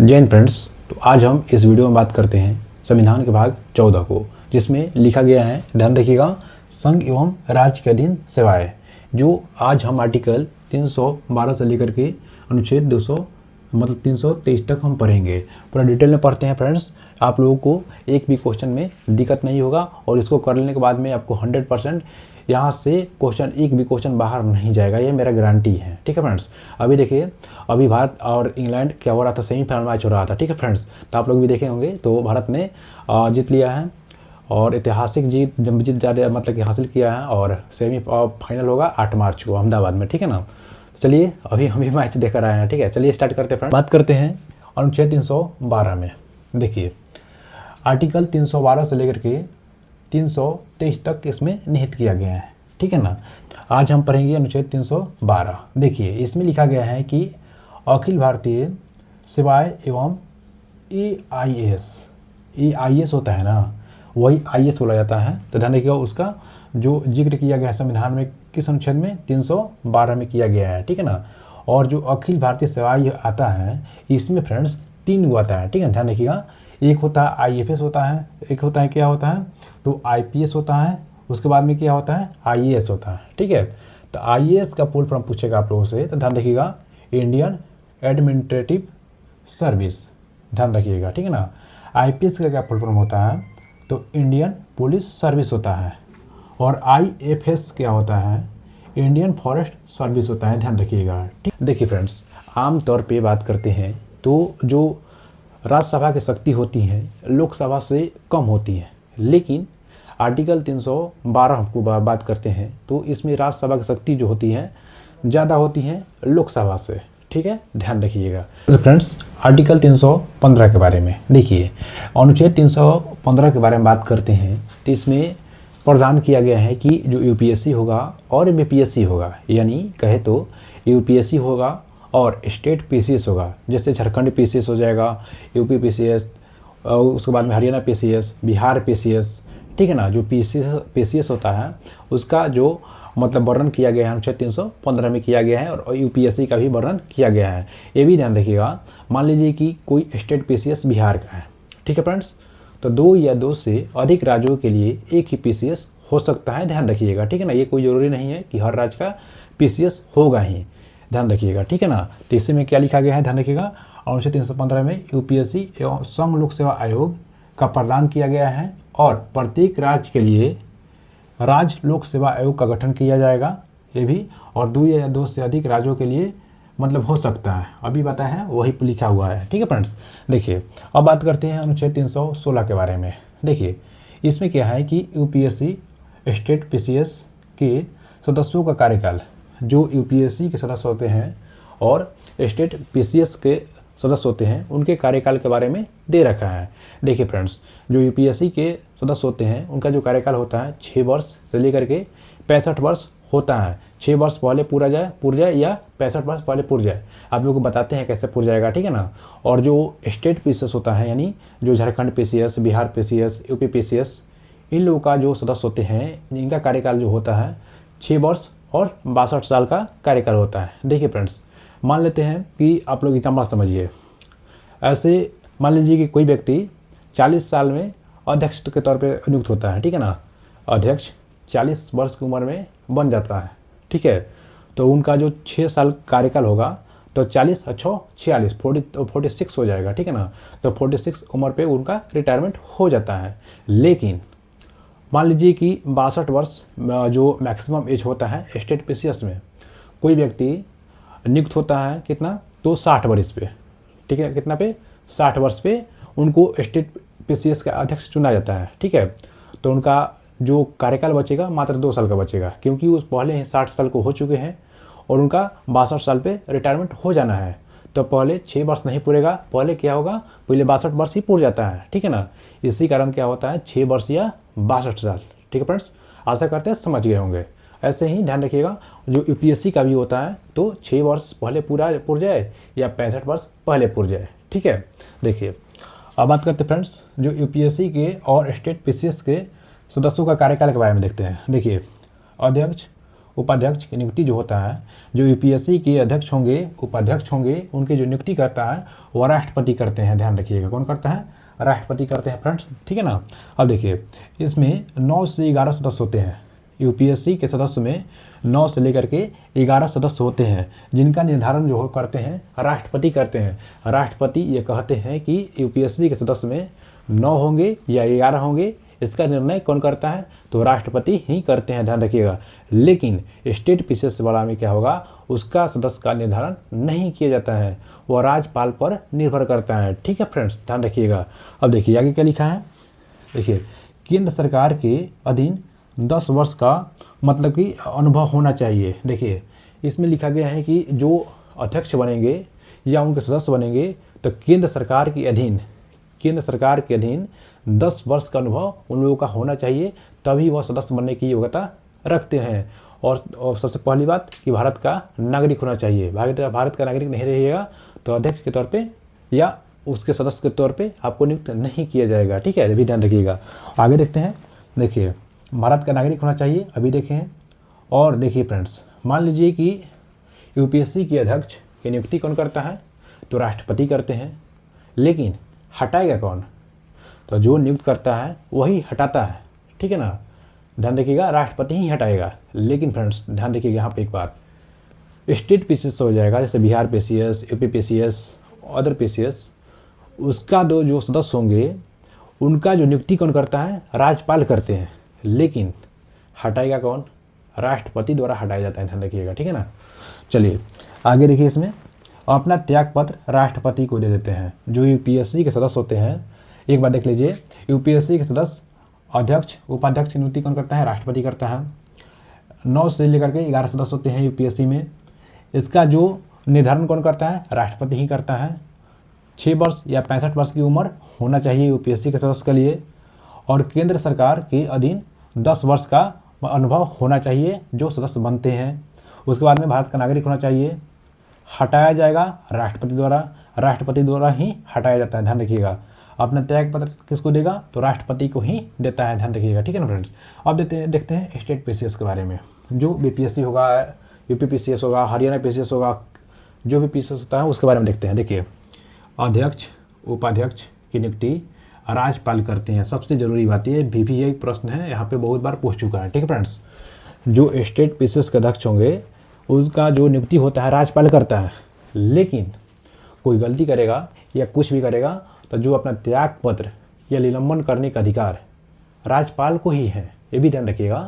जय हिंद फ्रेंड्स। तो आज हम इस वीडियो में बात करते हैं संविधान के भाग 14 को, जिसमें लिखा गया है, ध्यान रखिएगा, संघ एवं राज्य के अधीन सेवाएं। जो आज हम आर्टिकल 312 से लेकर के अनुच्छेद 323 तक हम पढ़ेंगे। पूरा डिटेल में पढ़ते हैं फ्रेंड्स। आप लोगों को एक भी क्वेश्चन में दिक्कत नहीं होगा और इसको कर लेने के बाद में आपको 100% यहाँ से एक भी क्वेश्चन बाहर नहीं जाएगा, ये मेरा गारंटी है। ठीक है फ्रेंड्स। अभी देखिए, अभी भारत और इंग्लैंड क्या हो रहा था, सेमीफाइनल मैच हो रहा था। ठीक है फ्रेंड्स, तो आप लोग भी देखे होंगे। तो भारत ने जीत लिया है और ऐतिहासिक जीत ज़्यादा मतलब कि हासिल किया है और सेमीफाइनल होगा 8 मार्च को अहमदाबाद में। ठीक है ना। तो चलिए, अभी हम भी मैच देकर आए हैं। ठीक है, चलिए स्टार्ट करते हैं फ्रेंड्स। बात करते हैं अनुच्छेद 312 में। देखिए, आर्टिकल 312 से लेकर के 323 तक इसमें निहित किया गया है। ठीक है ना। आज हम पढ़ेंगे अनुच्छेद 312। देखिए, इसमें लिखा गया है कि अखिल भारतीय सेवाएं एवं AIS होता है ना, वही IS बोला जाता है। तो ध्यान रखिएगा, उसका जो जिक्र किया गया है संविधान में किस अनुच्छेद में, 312 में किया गया है। ठीक है ना। और जो अखिल भारतीय सेवाएं आता है, इसमें फ्रेंड्स 3 गो आता है। ठीक है, ध्यान रखिएगा। एक होता है IFS होता है, एक होता है क्या होता है तो IPS होता है, उसके बाद में क्या होता है IAS होता है। ठीक है। तो IAS का फुल फॉर्म पूछेगा आप लोगों से, तो ध्यान रखिएगा, इंडियन एडमिनिस्ट्रेटिव सर्विस। ध्यान रखिएगा। ठीक है ना। IPS का क्या फुल फॉर्म होता है तो इंडियन पुलिस सर्विस होता है। और IFS क्या होता है, इंडियन फॉरेस्ट सर्विस होता है। ध्यान रखिएगा। ठीक। देखिए फ्रेंड्स, आमतौर पे बात करते हैं तो जो राज्यसभा की शक्ति होती है लोकसभा से कम होती है, लेकिन आर्टिकल 312 को बात करते हैं तो इसमें राज्यसभा की शक्ति जो होती है ज़्यादा होती है लोकसभा से। ठीक है, ध्यान रखिएगा। तो फ्रेंड्स, आर्टिकल 315 के बारे में देखिए, अनुच्छेद 315 के बारे में बात करते हैं तो इसमें प्रावधान किया गया है कि जो UPSC होगा और BPSC होगा, यानी कहे तो UPSC होगा और स्टेट PCS होगा, जैसे झारखंड PCS हो जाएगा, UP PCS, उसके बाद में हरियाणा PCS, बिहार PCS। ठीक है ना। जो PCS होता है उसका जो मतलब वर्णन किया गया है अनुच्छेद 315 में किया गया है और UPSC का भी वर्णन किया गया है। ये भी ध्यान रखिएगा। मान लीजिए कि कोई स्टेट PCS बिहार का है। ठीक है फ्रेंड्स, तो 2 या 2 से अधिक राज्यों के लिए एक ही PCS हो सकता है। ध्यान रखिएगा। ठीक है ना। ये कोई ज़रूरी नहीं है कि हर राज्य का PCS होगा ही। ध्यान रखिएगा। ठीक है ना। तो इसी में क्या लिखा गया है, ध्यान रखिएगा, अनुच्छेद 315 में UPSC एवं संघ लोक सेवा आयोग का प्रदान किया गया है और प्रत्येक राज्य के लिए राज्य लोक सेवा आयोग का गठन किया जाएगा। ये भी, और 2 या 2 से अधिक राज्यों के लिए मतलब हो सकता है, अभी बताया है वही लिखा हुआ है। ठीक है फ्रेंड्स। देखिए, अब बात करते हैं अनुच्छेद 316 के बारे में। देखिए, इसमें क्या है कि UPSC स्टेट PCS के सदस्यों का कार्यकाल, जो UPSC के सदस्य होते हैं और स्टेट PCS के सदस्य होते हैं, उनके कार्यकाल के बारे में दे रखा है। देखिए फ्रेंड्स, जो UPSC के सदस्य होते हैं उनका जो कार्यकाल होता है 6 वर्ष से लेकर के 65 वर्ष होता है। 6 वर्ष पहले पुर जाए या 65 वर्ष पहले पुर जाए। आप लोगों को बताते हैं कैसे पुर जाएगा। ठीक है ना। और जो स्टेट PCS होता है, यानी जो Jharkhand PCS, Bihar PCS, UP PCS, इन लोगों का जो सदस्य होते हैं, इनका कार्यकाल जो होता है 6 वर्ष और 62 साल का कार्यकाल होता है। देखिए फ्रेंड्स, मान लेते हैं कि आप लोग इतना समझिए, ऐसे मान लीजिए कि कोई व्यक्ति 40 साल में अध्यक्ष के तौर पे नियुक्त होता है। ठीक है ना। अध्यक्ष 40 वर्ष की उम्र में बन जाता है। ठीक है। तो उनका जो 6 साल कार्यकाल होगा तो 40 अच्छो 46 46 हो जाएगा। ठीक है ना। तो 46 उम्र पे उनका रिटायरमेंट हो जाता है। लेकिन मान लीजिए कि 62 वर्ष जो मैक्सिमम एज होता है स्टेट PCS में, कोई व्यक्ति नियुक्त होता है कितना तो 60 वर्ष पे। ठीक है, कितना पे 60 वर्ष पे उनको स्टेट PCS का अध्यक्ष चुना जाता है। ठीक है। तो उनका जो कार्यकाल बचेगा मात्र 2 साल का बचेगा, क्योंकि उस पहले ही 60 साल को हो चुके हैं और उनका 62 साल पे रिटायरमेंट हो जाना है। तो पहले 6 वर्ष नहीं पूरेगा, पहले क्या होगा, पहले 62 वर्ष ही पूर जाता है। ठीक है ना। इसी कारण क्या होता है 6 वर्ष या 62 साल। ठीक है फ्रेंड्स, आशा करते हैं समझ गए होंगे। ऐसे ही ध्यान रखिएगा, जो UPSC का भी होता है तो 6 वर्ष पहले पुर जाए या 65 वर्ष पहले पुर जाए। ठीक है। देखिए, अब बात करते हैं फ्रेंड्स, जो UPSC के और स्टेट PCS के सदस्यों का कार्यकाल के बारे में देखते हैं। देखिए, अध्यक्ष, उपाध्यक्ष की नियुक्ति जो होता है, जो यूपीएससी के अध्यक्ष होंगे, उपाध्यक्ष होंगे, उनकी जो नियुक्ति करता है वो राष्ट्रपति करते हैं। ध्यान रखिएगा, कौन करता है? राष्ट्रपति करते हैं फ्रेंड्स, ठीक है ना। अब देखिए, इसमें 9 से 11 सदस्य होते हैं। यूपीएससी के सदस्य में 9 से लेकर के 11 सदस्य होते हैं, जिनका निर्धारण जो करते हैं राष्ट्रपति करते हैं। राष्ट्रपति ये कहते हैं कि यूपीएससी के सदस्य में 9 होंगे या 11 होंगे, इसका निर्णय कौन करता है? तो राष्ट्रपति ही करते हैं, ध्यान रखिएगा। लेकिन स्टेट पीसीएस वाला में क्या होगा, उसका सदस्य का निर्धारण नहीं किया जाता है, वह राज्यपाल पर निर्भर करता है, ठीक है फ्रेंड्स, ध्यान रखिएगा। अब देखिए आगे क्या लिखा है, देखिए केंद्र सरकार के अधीन 10 वर्ष का मतलब कि अनुभव होना चाहिए। देखिए इसमें लिखा गया है कि जो अध्यक्ष बनेंगे या उनके सदस्य बनेंगे तो केंद्र सरकार के अधीन 10 वर्ष का अनुभव उन लोगों का होना चाहिए, तभी वह सदस्य बनने की योग्यता रखते हैं। और सबसे पहली बात कि भारत का नागरिक होना चाहिए। भारत का नागरिक नहीं रहिएगा तो अध्यक्ष के तौर पे या उसके सदस्य के तौर पे आपको नियुक्त नहीं किया जाएगा, ठीक है, ये भी ध्यान रखिएगा। आगे देखते हैं, देखिए भारत का नागरिक होना चाहिए, अभी देखें। और देखिए फ्रेंड्स, मान लीजिए कि यूपीएससी के अध्यक्ष की नियुक्ति कौन करता है? तो राष्ट्रपति करते हैं, लेकिन हटाएगा कौन? तो जो नियुक्त करता है वही हटाता है, ठीक है ना, ध्यान रखिएगा, राष्ट्रपति ही हटाएगा। लेकिन फ्रेंड्स ध्यान रखिएगा यहाँ पे एक बात, स्टेट पीसीएस हो जाएगा, जैसे Bihar PCS, UP PCS, other PCS, उसका जो सदस्य होंगे उनका जो नियुक्ति कौन करता है? राज्यपाल करते हैं, लेकिन हटाएगा कौन? राष्ट्रपति द्वारा हटाया जाता है, ध्यान रखिएगा, ठीक है ना। चलिए आगे देखिए, इसमें अपना त्यागपत्र राष्ट्रपति को दे देते हैं। जो यूपीएससी के सदस्य होते हैं, एक बार देख लीजिए, यूपीएससी के सदस्य अध्यक्ष उपाध्यक्ष की नियुक्ति कौन करता है? राष्ट्रपति करता है। 9 से लेकर के 11 सदस्य होते हैं यूपीएससी में, इसका जो निर्धारण कौन करता है? राष्ट्रपति ही करता है। 6 वर्ष या 65 वर्ष की उम्र होना चाहिए यूपीएससी के सदस्य के लिए, और केंद्र सरकार के अधीन 10 वर्ष का अनुभव होना चाहिए जो सदस्य बनते हैं। उसके बाद में भारत का नागरिक होना चाहिए। हटाया जाएगा राष्ट्रपति द्वारा ही हटाया जाता है, ध्यान रखिएगा। अपना त्याग पत्र किसको देगा? तो राष्ट्रपति को ही देता है, ध्यान रखिएगा, ठीक है ना फ्रेंड्स। अब देखते हैं स्टेट पीसीएस के बारे में। जो बीपीएससी होगा, यूपी पीसीएस होगा, हरियाणा पीसीएस होगा, जो भी पीसीएस होता है उसके बारे में देखते हैं। देखिए अध्यक्ष उपाध्यक्ष की नियुक्ति राज्यपाल करते हैं। सबसे जरूरी बात ये भी एक प्रश्न है, यहाँ पे बहुत बार पूछ चुका है, ठीक है फ्रेंड्स। जो स्टेट पीसीएस के अध्यक्ष होंगे उसका जो नियुक्ति होता है राज्यपाल करता है, लेकिन कोई गलती करेगा या कुछ भी करेगा तो जो अपना त्याग पत्र या निलंबन करने का अधिकार राज्यपाल को ही है। ये भी ध्यान रखिएगा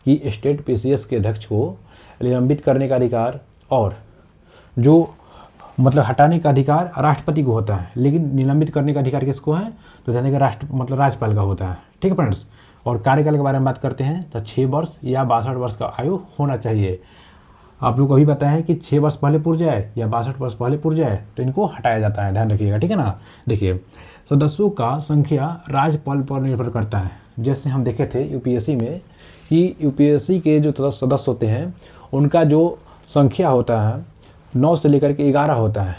कि स्टेट पीसीएस के अध्यक्ष को निलंबित करने का अधिकार और जो मतलब हटाने का अधिकार राष्ट्रपति को होता है, लेकिन निलंबित करने का अधिकार किसको है? तो ध्यान रखिएगा, राज्यपाल का होता है, ठीक है फ्रेंड्स। और कार्यकाल के बारे में बात करते हैं तो 6 वर्ष या 62 वर्ष का आयु होना चाहिए। आप लोग को अभी पता है कि 6 वर्ष पहले पूर जाए या 62 वर्ष पहले पूर जाए तो इनको हटाया जाता है, ध्यान रखिएगा, ठीक है ना। देखिए सदस्यों का संख्या राज्यपाल पर निर्भर करता है। जैसे हम देखे थे यूपीएससी में कि यूपीएससी के जो सदस्य होते हैं उनका जो संख्या होता है 9 से लेकर के 11 होता है,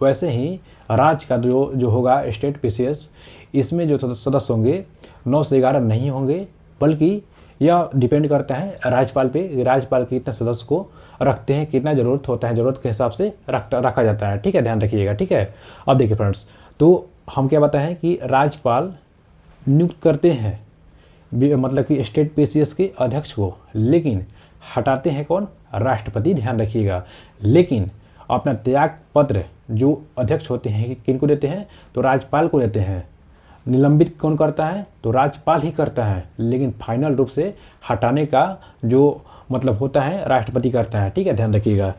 वैसे ही राज्य का जो होगा स्टेट पीसीएस, इसमें जो सदस्य होंगे 9 से 11 नहीं होंगे, बल्कि यह डिपेंड करता है राज्यपाल पे, राज्यपाल कितने सदस्य को रखते हैं, कितना ज़रूरत होता है, ज़रूरत के हिसाब से रखा जाता है, ठीक है, ध्यान रखिएगा, ठीक है। अब देखिए फ्रेंड्स, तो हम क्या बताएं कि राज्यपाल नियुक्त करते हैं मतलब कि स्टेट पीसीएस के अध्यक्ष को, लेकिन हटाते हैं कौन? राष्ट्रपति, ध्यान रखिएगा। लेकिन अपना त्याग पत्र जो अध्यक्ष होते हैं किनको देते हैं? तो राज्यपाल को देते हैं। निलंबित कौन करता है? तो राज्यपाल ही करता है, लेकिन फाइनल रूप से हटाने का जो मतलब होता है राष्ट्रपति करता है, ठीक है, ध्यान रखिएगा।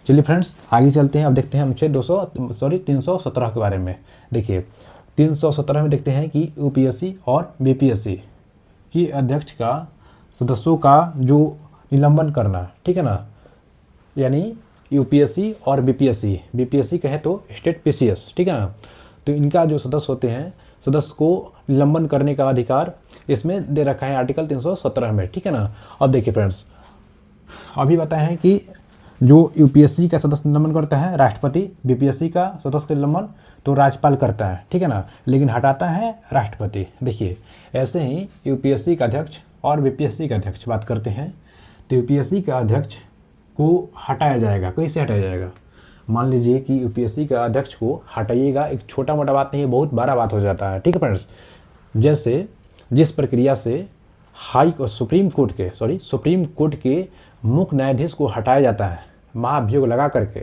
चलिए फ्रेंड्स आगे चलते हैं। अब देखते हैं हम 317 के बारे में। देखिए 317 में देखते हैं कि यूपीएससी और बीपीएससी की अध्यक्ष का सदस्यों का जो निलंबन करना, ठीक है ना, यानी यूपीएससी और बीपीएससी कहे तो स्टेट पीसीएस, ठीक है ना, तो इनका जो सदस्य होते हैं, सदस्य को निलंबन करने का अधिकार इसमें दे रखा है आर्टिकल 317 में, ठीक है ना। अब देखिए फ्रेंड्स, अभी बताए हैं कि जो यूपीएससी का सदस्य निलंबन करता है राष्ट्रपति, बीपीएससी का सदस्य निलंबन तो राज्यपाल करता है, ठीक है ना, लेकिन हटाता है राष्ट्रपति। देखिए ऐसे ही यूपीएससी का अध्यक्ष और बीपीएससी का अध्यक्ष बात करते हैं तो यूपीएससी का अध्यक्ष को हटाया जाएगा। कैसे हटाया जाएगा? मान लीजिए कि यूपीएससी का अध्यक्ष को हटाइएगा, एक छोटा मोटा बात नहीं है, बहुत बड़ा बात हो जाता है। ठीक है फ्रेंड्स, जैसे जिस प्रक्रिया से सुप्रीम कोर्ट के मुख्य न्यायाधीश को हटाया जाता है महाभियोग लगा करके,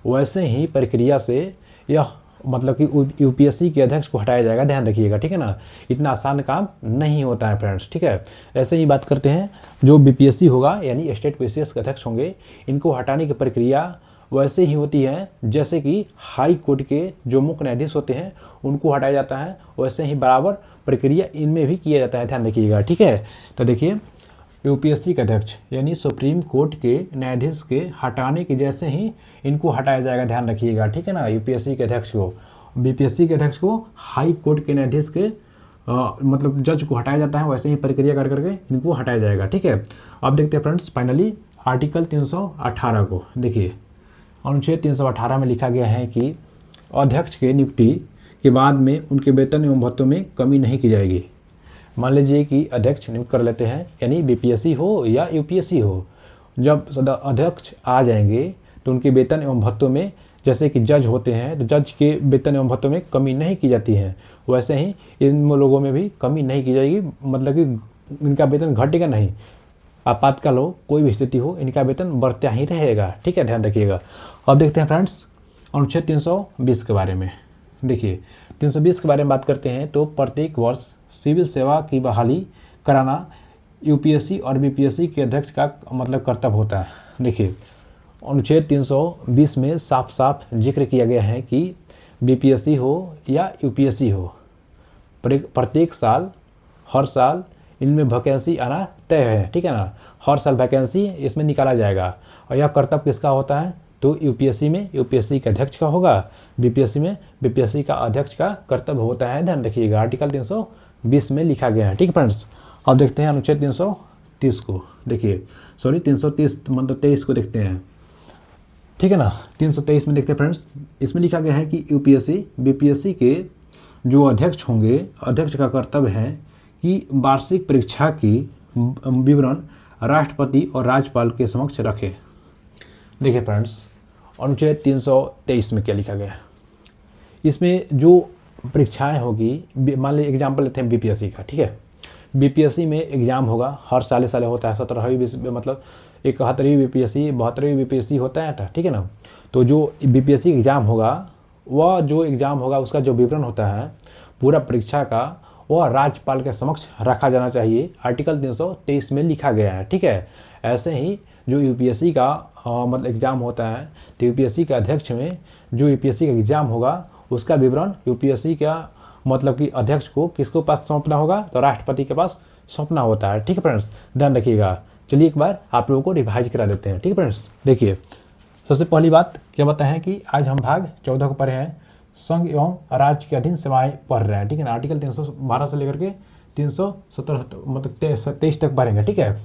वैसे ही प्रक्रिया से यह मतलब कि यूपीएससी के अध्यक्ष को हटाया जाएगा। ध्यान रखिएगा, ठीक है ना, इतना आसान काम नहीं होता है फ्रेंड्स। ठीक है, ऐसे ही बात करते हैं जो बीपीएससी होगा यानी स्टेट पीसीएस के अध्यक्ष होंगे, इनको हटाने की प्रक्रिया वैसे ही होती है जैसे कि हाई कोर्ट के जो मुख्य न्यायाधीश होते हैं उनको हटाया जाता है, वैसे ही बराबर प्रक्रिया इनमें भी किया जाता है। ध्यान रखिएगा, ठीक है। तो देखिए, यूपीएससी के अध्यक्ष यानी सुप्रीम कोर्ट के न्यायाधीश के हटाने की जैसे ही इनको हटाया जाएगा। ध्यान रखिएगा, ठीक है ना। यूपीएससी के अध्यक्ष को, बीपीएससी के अध्यक्ष को हाई कोर्ट के न्यायाधीश के मतलब जज को हटाया जाता है, वैसे ही प्रक्रिया कर करके इनको हटाया जाएगा। ठीक है, अब देखते हैं फ्रेंड्स फाइनली आर्टिकल 318 को। देखिए, अनुच्छेद 318 में लिखा गया है कि अध्यक्ष के नियुक्ति के बाद में उनके वेतन एवं भत्तों में कमी नहीं की जाएगी। मान लीजिए कि अध्यक्ष नियुक्त कर लेते हैं, यानी बीपीएससी हो या यूपीएससी हो, जब अध्यक्ष आ जाएंगे तो उनके वेतन एवं भत्तों में, जैसे कि जज होते हैं तो जज के वेतन एवं भत्तों में कमी नहीं की जाती है, वैसे ही इन लोगों में भी कमी नहीं की जाएगी। मतलब कि इनका वेतन घटेगा नहीं, आपातकाल हो, कोई भी स्थिति हो, इनका वेतन बढ़ता ही रहेगा। ठीक है, ध्यान रखिएगा। अब देखते हैं फ्रेंड्स अनुच्छेद 320 के बारे में। देखिए, 320 के बारे में बात करते हैं तो प्रत्येक वर्ष सिविल सेवा की बहाली कराना यूपीएससी और बीपीएससी के अध्यक्ष का मतलब कर्तव्य होता है। देखिए, अनुच्छेद 320 में साफ साफ जिक्र किया गया है कि बीपीएससी हो या यूपीएससी हो, प्रत्येक साल, हर साल इनमें वैकेंसी आना तय है। ठीक है ना, हर साल वैकेंसी इसमें निकाला जाएगा। और यह कर्तव्य किसका होता है? तो यूपीएससी में यूपीएससी के अध्यक्ष का होगा, बीपीएससी में बीपीएससी का अध्यक्ष का कर्तव्य होता है। ध्यान रखिएगा, आर्टिकल 320 में लिखा गया है। ठीक है फ्रेंड्स, अब देखते हैं अनुच्छेद 330 को। देखिए, 330 मतलब 23 को देखते हैं। ठीक है ना, 323 में देखते हैं फ्रेंड्स, इसमें लिखा गया है कि यूपीएससी बीपीएससी के जो अध्यक्ष होंगे, अध्यक्ष का कर्तव्य है कि वार्षिक परीक्षा की विवरण राष्ट्रपति और राज्यपाल के समक्ष रखें। देखिए फ्रेंड्स, अनुच्छेद 323 में क्या लिखा गया है, इसमें जो परीक्षाएं होगी, मान लीजिए एग्जाम्पल लेते हैं बीपीएससी का। ठीक है, बीपीएससी में एग्जाम होगा, हर साल होता है, 17वीं मतलब 71वीं बीपीएससी, 72वीं बीपीएससी होता है। ठीक है ना, तो जो बीपीएससी एग्जाम होगा, वह जो एग्जाम होगा उसका जो विवरण होता है पूरा परीक्षा का, वह राज्यपाल के समक्ष रखा जाना चाहिए। आर्टिकल 323 में लिखा गया है। ठीक है, ऐसे ही जो यूपीएससी का मतलब एग्जाम होता है, तो यूपीएससी के अध्यक्ष में जो यूपीएससी का एग्जाम होगा उसका विवरण यूपीएससी का मतलब कि अध्यक्ष को किसको पास सौंपना होगा? तो राष्ट्रपति के पास सौंपना होता है। ठीक है फ्रेंड्स, ध्यान रखिएगा। चलिए एक बार आप लोगों को रिवाइज करा देते हैं। ठीक है फ्रेंड्स, देखिए, सबसे पहली बात क्या बताएं कि आज हम भाग 14 को पढ़े हैं, संघ एवं राज्य के अधीन सेवाएं पढ़ रहे हैं। ठीक है ना, आर्टिकल 312 से लेकर के 317 मतलब 23 तक पढ़ेंगे। ठीक है,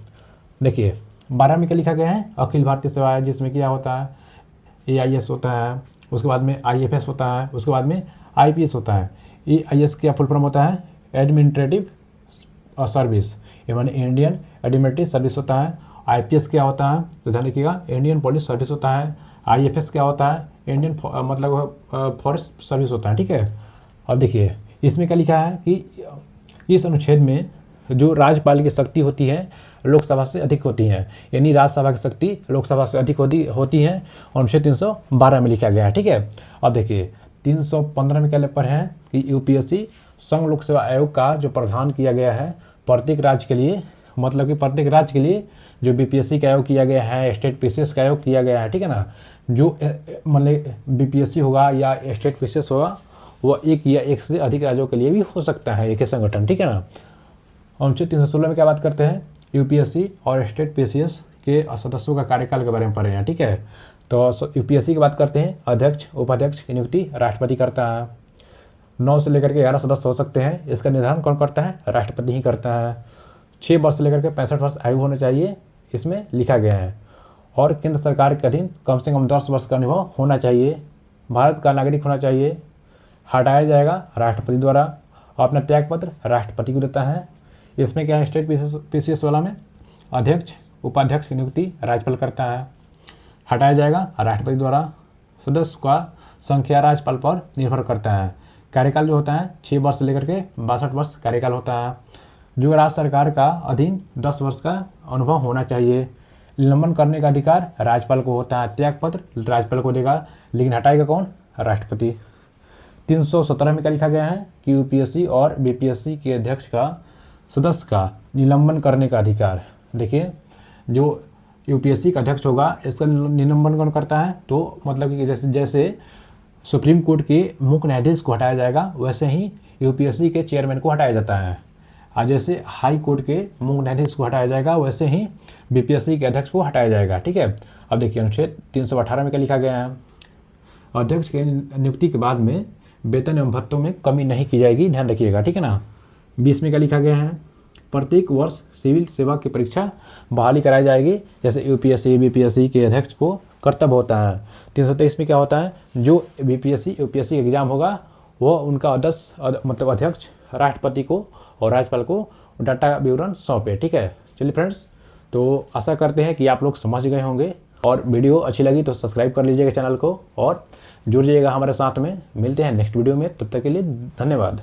देखिए 12 में क्या लिखा गया है? अखिल भारतीय सेवाएं, जिसमें क्या होता है? AIS होता है, उसके बाद में IFS होता है, उसके बाद में IPS होता है। AIS क्या फुल फॉर्म होता है? एडमिनिस्ट्रेटिव सर्विस, यानी इंडियन एडमिनिस्ट्रेटिव सर्विस होता है। IPS क्या होता है? तो ध्यान रखिएगा, इंडियन पुलिस सर्विस होता है। IFS क्या होता है? इंडियन मतलब फॉरेस्ट सर्विस होता है। ठीक है, अब देखिए इसमें क्या लिखा है कि इस अनुच्छेद में जो राज्यपाल की शक्ति होती है लोकसभा से अधिक होती है, यानी राज्यसभा की शक्ति लोकसभा से अधिक होती है। अनुच्छेद 312 में लिखा गया है। ठीक है, अब देखिए 315 में क्या पढ़े हैं कि यूपीएससी संघ लोक सेवा आयोग का जो प्रावधान किया गया है प्रत्येक राज्य के लिए, मतलब कि प्रत्येक राज्य के लिए जो बीपीएससी का आयोग किया गया है, स्टेट पीसीएस का आयोग किया गया है। ठीक है ना, जो मतलब बीपीएससी होगा या स्टेट पीसीएस होगा, वह एक या एक से अधिक राज्यों के लिए भी हो सकता है, एक ही संगठन। ठीक है ना, अनुच्छेद 316 में क्या बात करते हैं? यूपीएससी और स्टेट पीसीएस के सदस्यों का कार्यकाल के बारे में पढ़े हैं। ठीक है, तो यूपीएससी की बात करते हैं, अध्यक्ष उपाध्यक्ष की नियुक्ति राष्ट्रपति करता है। 9 से लेकर के 11 सदस्य हो सकते हैं, इसका निर्धारण कौन करता है? राष्ट्रपति ही करता है। 6 वर्ष से लेकर के 65 वर्ष आयु होना चाहिए, इसमें लिखा गया है। और केंद्र सरकार के अधीन कम से कम 10 वर्ष का अनुभव होना चाहिए, भारत का नागरिक होना चाहिए। हटाया जाएगा राष्ट्रपति द्वारा, और अपना त्यागपत्र राष्ट्रपति को देता है। इसमें क्या है? स्टेट पीसीएस वाला में अध्यक्ष उपाध्यक्ष की नियुक्ति राज्यपाल करता है। हटाया जाएगा राष्ट्रपति द्वारा। सदस्य का संख्या राज्यपाल पर निर्भर करता है। कार्यकाल जो होता है 6 वर्ष से लेकर के 62 वर्ष कार्यकाल होता है। जो राज्य सरकार का अधीन 10 वर्ष का अनुभव होना चाहिए। निलंबन करने का अधिकार राज्यपाल को होता है। त्यागपत्र राज्यपाल को देगा, लेकिन हटाएगा कौन? राष्ट्रपति। 317 में क्या लिखा गया है कि यूपीएससी और बीपीएससी के अध्यक्ष का सदस्य का निलंबन करने का अधिकार। देखिए, जो यूपीएससी का अध्यक्ष होगा इसका निलंबन कौन करता है? तो मतलब कि जैसे सुप्रीम कोर्ट के मुख्य न्यायाधीश को हटाया जाएगा, वैसे ही यूपीएससी के चेयरमैन को हटाया जाता है। और जैसे हाई कोर्ट के मुख्य न्यायाधीश को हटाया जाएगा, वैसे ही बीपीएससी के अध्यक्ष को हटाया जाएगा। ठीक है। अब देखिए अनुच्छेद 318 में क्या लिखा गया है? अध्यक्ष के नियुक्ति के बाद में वेतन एवं भत्तों में कमी नहीं की जाएगी, ध्यान रखिएगा। ठीक है ना। 20 में क्या लिखा गया है? प्रत्येक वर्ष सिविल सेवा की परीक्षा बहाली कराई जाएगी, जैसे यूपीएससी बीपीएससी के अध्यक्ष को कर्तव्य होता है। 323 में क्या होता है? जो बीपीएससी यूपीएससी एग्जाम होगा वो उनका अध्यक्ष राष्ट्रपति को और राज्यपाल को डाटा विवरण सौंपे। ठीक है। चलिए फ्रेंड्स, तो आशा करते हैं कि आप लोग समझ गए होंगे, और वीडियो अच्छी लगी तो सब्सक्राइब कर लीजिएगा चैनल को और जुड़ जाइएगा हमारे साथ में। मिलते हैं नेक्स्ट वीडियो में, तब तक के लिए धन्यवाद।